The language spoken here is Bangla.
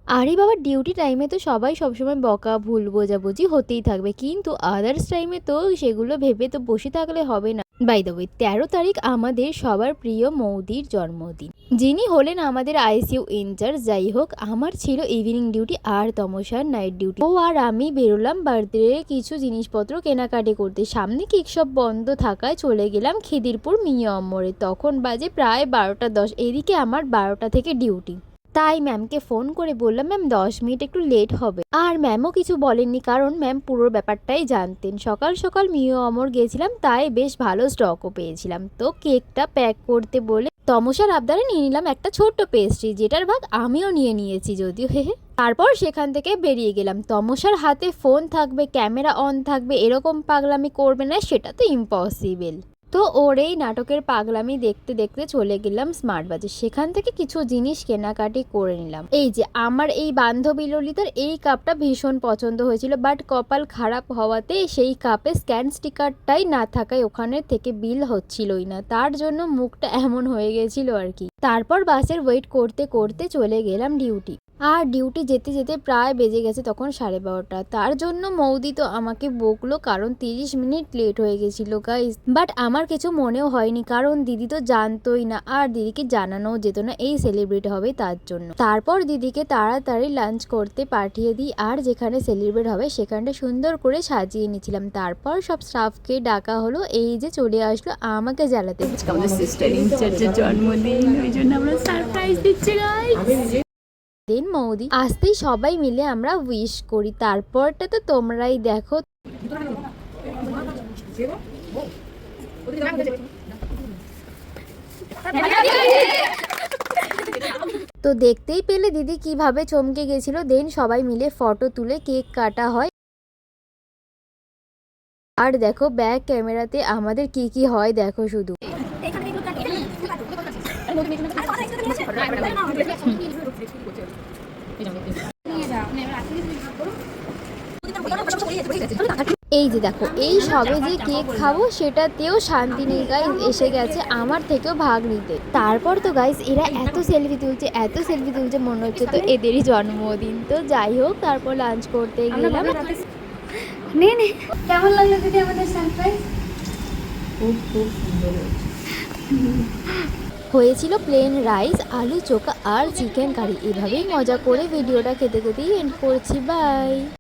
আরে বাবা, ডিউটি টাইমে তো সবাই সবসময় বকা ভুল বোঝাবুঝি হতেই থাকবে, কিন্তু আদার্স টাইমে তো সেগুলো ভেবে তো বসে থাকলে হবে না। বাই দ্য ওয়ে, 13 তারিখ আমাদের সবার প্রিয় মৌদির জন্মদিন, যিনি হলেন আমাদের আইসিইউ ইনচার্জ। যাই হোক, আমার ছিল ইভিনিং ডিউটি আর তমসার নাইট ডিউটি। ও আর আমি বেরোলাম বার্থডে কিছু জিনিসপত্র কেনাকাটি করতে। সামনে কেক সব বন্ধ থাকায় চলে গেলাম খিদিরপুর মিয়াম মোড়ে। তখন বাজে প্রায় 12টা 10। এদিকে আমার 12টা থেকে ডিউটি, তাই ম্যামকে ফোন করে বললাম, ম্যাম 10 মিনিট একটু লেট হবে। আর ম্যামও কিছু বলেননি, কারণ ম্যাম পুরো ব্যাপারটাই জানতেন। সকাল সকাল মিও অমর গেছিলাম, তাই বেশ ভালো স্টকও পেয়েছিলাম। তো কেকটা প্যাক করতে বলে তমসার আবদারে নিয়ে নিলাম একটা ছোট্ট পেস্ট্রি, যেটার ভাগ আমিও নিয়ে নিয়েছি যদিও, হে হে। তারপর সেখান থেকে বেরিয়ে গেলাম। তমসার হাতে ফোন থাকবে, ক্যামেরা অন থাকবে, এরকম পাগলামি করবে না সেটা তো ইম্পসিবল। তো ওর এই নাটকের পাগলামি দেখতে দেখতে চলে গেলাম স্মার্ট বাজার। সেখান থেকে কিছু জিনিস কেনাকাটি করে নিলাম। এই যে আমার এই বান্ধবী ললিতার এই কাপটা ভীষণ পছন্দ হয়েছিল, বাট কপাল খারাপ হওয়াতে সেই কাপে স্ক্যান স্টিকারটাই না থাকায় ওখানে থেকে বিল হচ্ছিলই না, তার জন্য মুখটা এমন হয়ে গেছিল আর কি। তারপর বাসের ওয়েট করতে করতে চলে গেলাম ডিউটি। আর ডিউটি যেতে যেতে প্রায় বেজে গেছে তখন 12:30। তার জন্য মৌদি তো আমাকে বকলো, কারণ 30 মিনিট লেট হয়ে গেছিল গাইস। বাট আমার কিছু মনেও হয়নি, কারণ দিদি তো জানতোই না, আর দিদিকে জানানোও যেত না এই সেলিব্রেট হবে তার জন্য। তারপর দিদিকে তাড়াতাড়ি লাঞ্চ করতে পাঠিয়ে দিই, আর যেখানে সেলিব্রেট হবে সেখানটা সুন্দর করে সাজিয়ে নিয়েছিলাম। তারপর সব স্টাফকে ডাকা হলো, এই যে চলে আসলো আমাকে জ্বালাতে। আমাদের সিস্টার ইনচার্জের জন্মদিন, ওই জন্য আমরা সারপ্রাইজ দিচ্ছি গাইস। দেন মৌদি আসতেই সবাই মিলে আমরা উইশ করি। তারপরটা তো তোমরাই দেখো। তো দেখতেই পেলে দিদি কিভাবে চমকে গেছিল। দেন সবাই মিলে ফটো তুলে কেক কাটা হয়। আর দেখো ব্যাক ক্যামেরাতে আমাদের কি কি হয় দেখো শুধু। এই যে দেখো, এই সবে যে কেক খাবো সেটাতেও শান্তিনী গাইস এসে গেছে আমার থেকেও ভাগ নিতে। তারপর তো গাইস এরা এত সেলফি তুলছে মনে হচ্ছে তো এদেরই জন্মদিন। তো যাই হোক, তারপর লাঞ্চ করতে গেলাম। কেমন লাগলো দিদি আমাদের সারপ্রাইজ? খুব খুব সুন্দর হয়েছে। হয়েছিল প্লেন রাইস, আলু চোখা আর চিকেন কারি। এভাবেই মজা করে ভিডিওটা খেতে খেতেই এন্ড করছি। বাই।